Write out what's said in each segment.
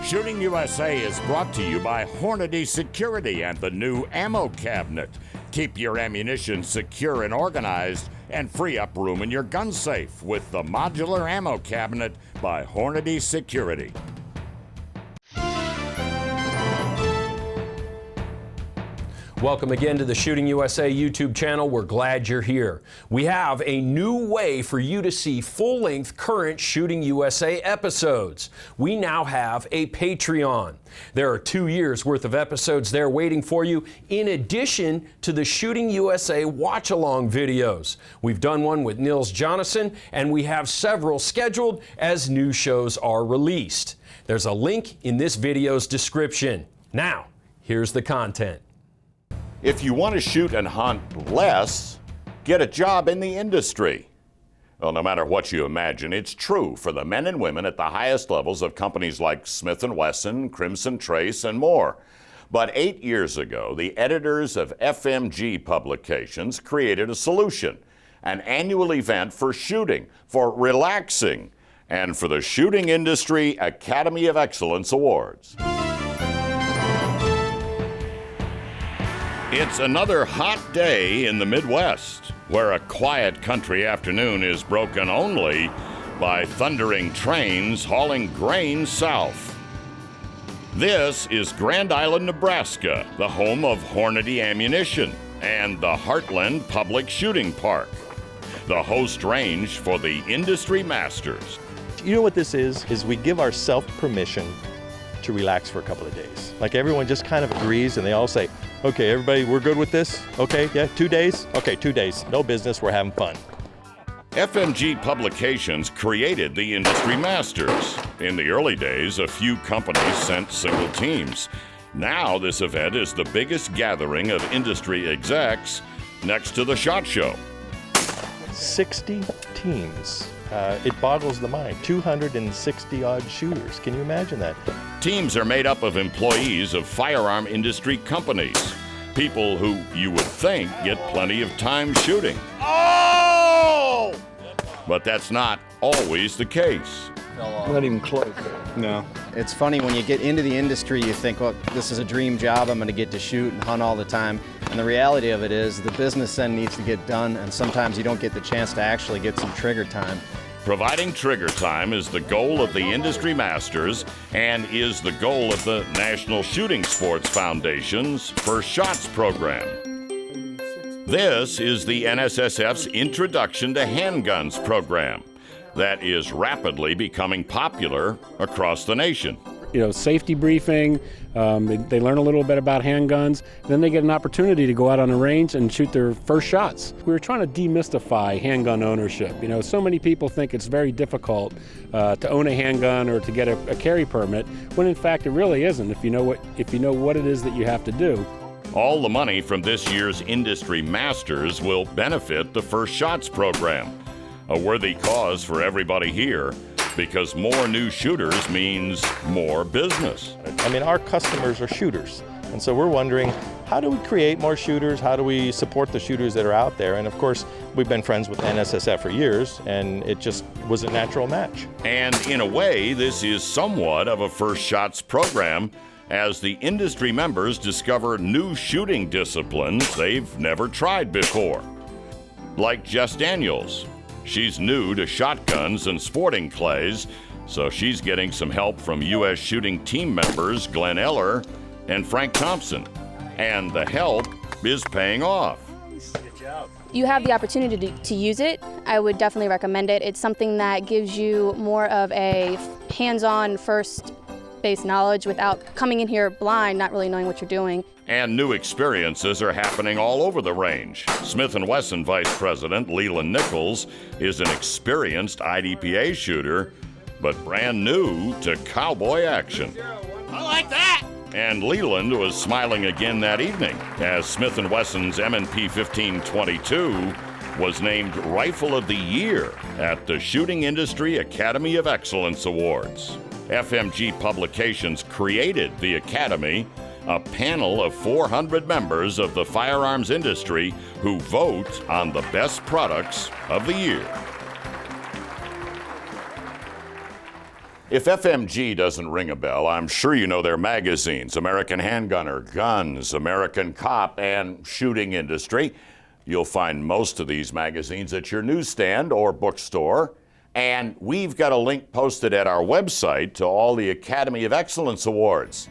Shooting USA is brought to you by Hornady Security and the new Ammo Cabinet. Keep your ammunition secure and organized and free up room in your gun safe with the Modular Ammo Cabinet by Hornady Security. Welcome again to the Shooting USA YouTube channel. We're glad you're here. We have a new way for you to see full-length current Shooting USA episodes. We now have a Patreon. There are 2 years worth of episodes there waiting for you, in addition to the Shooting USA watch-along videos. We've done one with Nils Jonasson, and we have several scheduled as new shows are released. There's a link in this video's description. Now, here's the content. If you want to shoot and hunt less, get a job in the industry. Well, no matter what you imagine, it's true for the men and women at the highest levels of companies like Smith & Wesson, Crimson Trace, and more. But 8 years ago, the editors of FMG Publications created a solution, an annual event for shooting, for relaxing, and for the Shooting Industry Academy of Excellence Awards. It's another hot day in the Midwest, where a quiet country afternoon is broken only by thundering trains hauling grain south. This is Grand Island, Nebraska, the home of Hornady Ammunition and the Heartland Public Shooting Park, the host range for the industry masters. You know what this is we give ourselves permission to relax for a couple of days. Like everyone just kind of agrees and they all say, okay, everybody, we're good with this? Okay, yeah, 2 days? Okay, 2 days. No business, we're having fun. FMG Publications created the Industry Masters. In the early days, a few companies sent single teams. Now this event is the biggest gathering of industry execs next to the SHOT Show. 60 teams. It boggles the mind. 260 odd shooters. Can you imagine that? Teams are made up of employees of firearm industry companies. People who you would think get plenty of time shooting. Oh! But that's not always the case. Not even close. No. It's funny when you get into the industry, you think, well, this is a dream job. I'm going to get to shoot and hunt all the time. And the reality of it is the business end needs to get done, and sometimes you don't get the chance to actually get some trigger time. Providing trigger time is the goal of the Industry Masters and is the goal of the National Shooting Sports Foundation's First Shots program. This is the NSSF's Introduction to Handguns program that is rapidly becoming popular across the nation. You know, safety briefing, they learn a little bit about handguns, then they get an opportunity to go out on a range and shoot their first shots. We were trying to demystify handgun ownership. You know, so many people think it's very difficult to own a handgun or to get a carry permit, when in fact it really isn't if you know what it is that you have to do. All the money from this year's Industry Masters will benefit the First Shots program, a worthy cause for everybody here, because more new shooters means more business. I mean, our customers are shooters. And so we're wondering, how do we create more shooters? How do we support the shooters that are out there? And of course, we've been friends with NSSF for years, and it just was a natural match. And in a way, this is somewhat of a First Shots program, as the industry members discover new shooting disciplines they've never tried before. Like Jess Daniels. She's new to shotguns and sporting clays, so she's getting some help from U.S. shooting team members Glenn Eller and Frank Thompson. And the help is paying off. You have the opportunity to use it. I would definitely recommend it. It's something that gives you more of a hands-on first base knowledge without coming in here blind, not really knowing what you're doing. And new experiences are happening all over the range. Smith & Wesson Vice President Leland Nichols is an experienced IDPA shooter, but brand new to cowboy action. I like that! And Leland was smiling again that evening as Smith & Wesson's M&P 1522 was named Rifle of the Year at the Shooting Industry Academy of Excellence Awards. FMG Publications created the Academy, a panel of 400 members of the firearms industry who vote on the best products of the year. If FMG doesn't ring a bell, I'm sure you know their magazines, American Handgunner, Guns, American Cop, and Shooting Industry. You'll find most of these magazines at your newsstand or bookstore. And we've got a link posted at our website to all the Academy of Excellence Awards.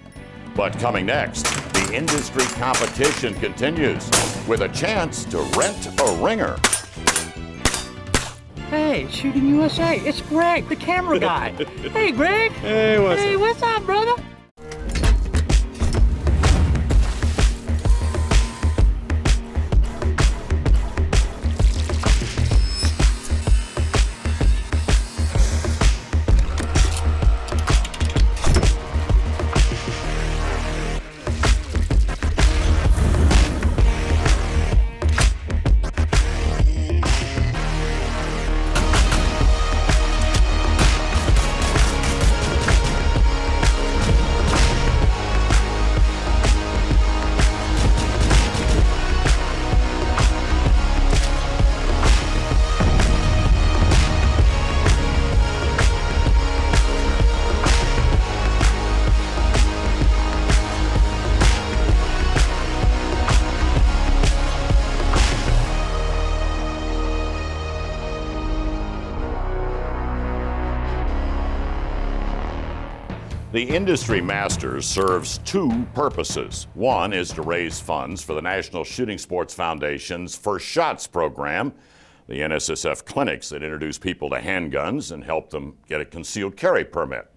But coming next, the industry competition continues with a chance to rent a ringer. Hey, Shooting USA, it's Greg, the camera guy. Hey, Greg. Hey, What's up, brother? The Industry Masters serves two purposes. One is to raise funds for the National Shooting Sports Foundation's First Shots program, the NSSF clinics that introduce people to handguns and help them get a concealed carry permit.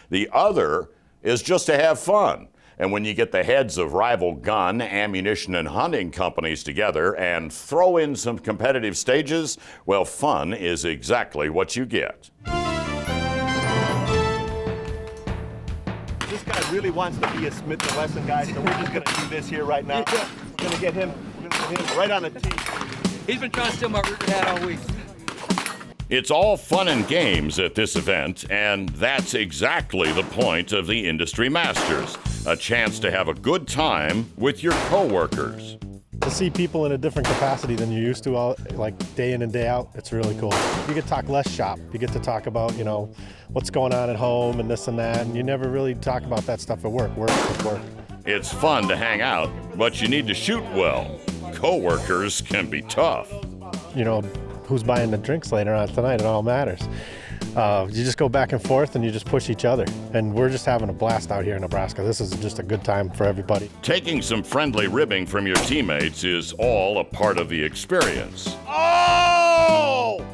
The other is just to have fun. And when you get the heads of rival gun, ammunition, and hunting companies together and throw in some competitive stages, well, fun is exactly what you get. This guy really wants to be a Smith & Wesson guy, so we're just going to do this here right now. We're going to get him right on the tee. He's been trying to steal my Ruger hat all week. It's all fun and games at this event, and that's exactly the point of the Industry Masters, a chance to have a good time with your coworkers. To see people in a different capacity than you're used to, like day in and day out, it's really cool. You get to talk less shop. You get to talk about, what's going on at home and this and that, and you never really talk about that stuff at work. Work is work. It's fun to hang out, but you need to shoot well. Coworkers can be tough. Who's buying the drinks later on tonight, it all matters. You just go back and forth and you just push each other. And we're just having a blast out here in Nebraska. This is just a good time for everybody. Taking some friendly ribbing from your teammates is all a part of the experience. Oh!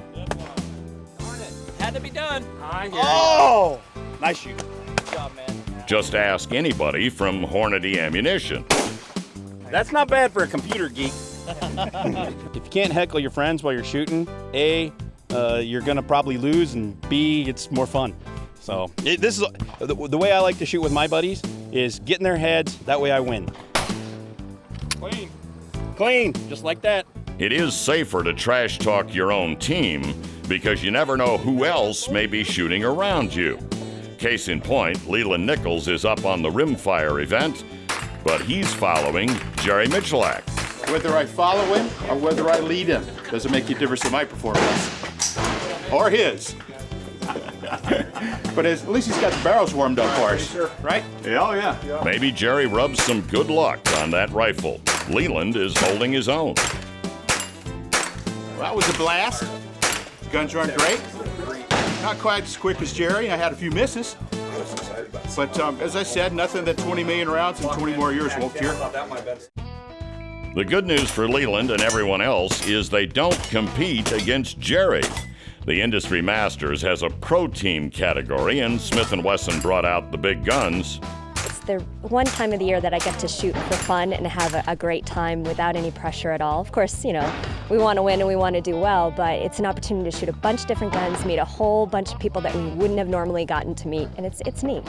Had to be done. Oh! Nice shoot. Good job, man. Just ask anybody from Hornady Ammunition. That's not bad for a computer geek. If you can't heckle your friends while you're shooting, A, you're gonna probably lose, and B, it's more fun. So this is the way I like to shoot with my buddies is get in their heads. That way I win. Clean, just like that. It is safer to trash talk your own team because you never know who else may be shooting around you. Case in point, Leland Nichols is up on the rimfire event, but he's following Jerry Michalak. Whether I follow him or whether I lead him doesn't make a difference in my performance. Or his. But at least he's got the barrels warmed up for us, right? Yeah, oh yeah. Maybe Jerry rubs some good luck on that rifle. Leland is holding his own. Well, that was a blast. Guns run great. Not quite as quick as Jerry. I had a few misses. But as I said, nothing that 20 million rounds and 20 more years won't cure. The good news for Leland and everyone else is they don't compete against Jerry. The Industry Masters has a pro team category, and Smith & Wesson brought out the big guns. It's the one time of the year that I get to shoot for fun and have a great time without any pressure at all. Of course, we want to win and we want to do well, but it's an opportunity to shoot a bunch of different guns, meet a whole bunch of people that we wouldn't have normally gotten to meet, and it's neat.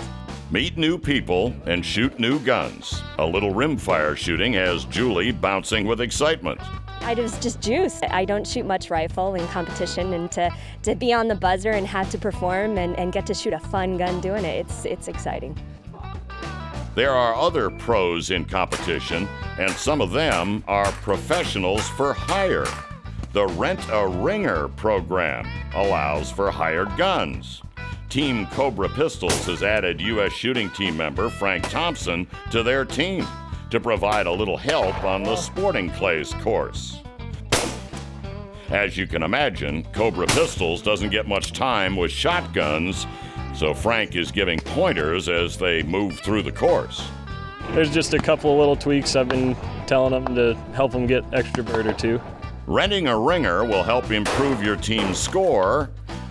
Meet new people and shoot new guns. A little rimfire shooting has Julie bouncing with excitement. I was just juiced. I don't shoot much rifle in competition, and to be on the buzzer and have to perform and get to shoot a fun gun doing it, it's exciting. There are other pros in competition, and some of them are professionals for hire. The Rent a Ringer program allows for hired guns. Team Cobra Pistols has added U.S. shooting team member Frank Thompson to their team to provide a little help on the sporting clays course. As you can imagine, Cobra Pistols doesn't get much time with shotguns, so Frank is giving pointers as they move through the course. There's just a couple of little tweaks I've been telling them to help them get extra bird or two. Renting a ringer will help improve your team's score,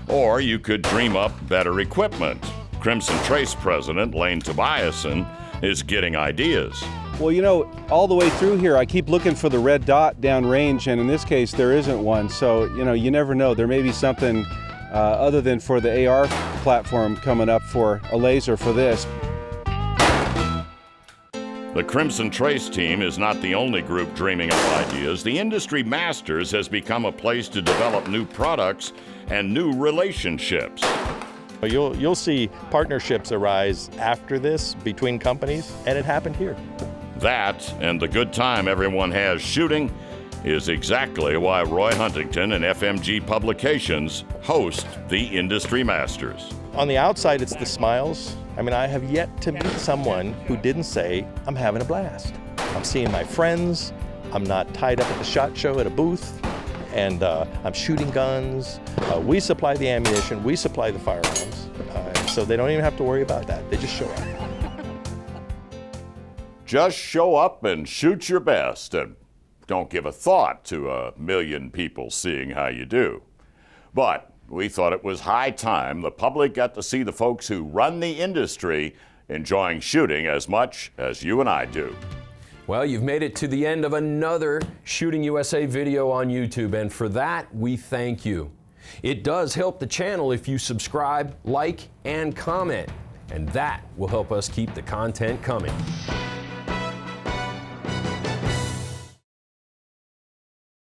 or you could dream up better equipment. Crimson Trace president Lane Tobiasen is getting ideas. Well, you know, all the way through here, I keep looking for the red dot downrange, and in this case, there isn't one. So, you know, you never know. There may be something other than for the AR platform coming up for a laser for this. The Crimson Trace team is not the only group dreaming up ideas. The Industry Masters has become a place to develop new products and new relationships. You'll see partnerships arise after this between companies, and it happened here. That, and the good time everyone has shooting, is exactly why Roy Huntington and FMG Publications host the Industry Masters. On the outside, it's the smiles. I mean, I have yet to meet someone who didn't say, I'm having a blast. I'm seeing my friends. I'm not tied up at the SHOT Show at a booth. And I'm shooting guns. We supply the ammunition. We supply the firearms. So they don't even have to worry about that. They just show up. Just show up and shoot your best, and don't give a thought to 1 million people seeing how you do. But we thought it was high time the public got to see the folks who run the industry enjoying shooting as much as you and I do. Well, you've made it to the end of another Shooting USA video on YouTube, and for that, we thank you. It does help the channel if you subscribe, like, and comment, and that will help us keep the content coming.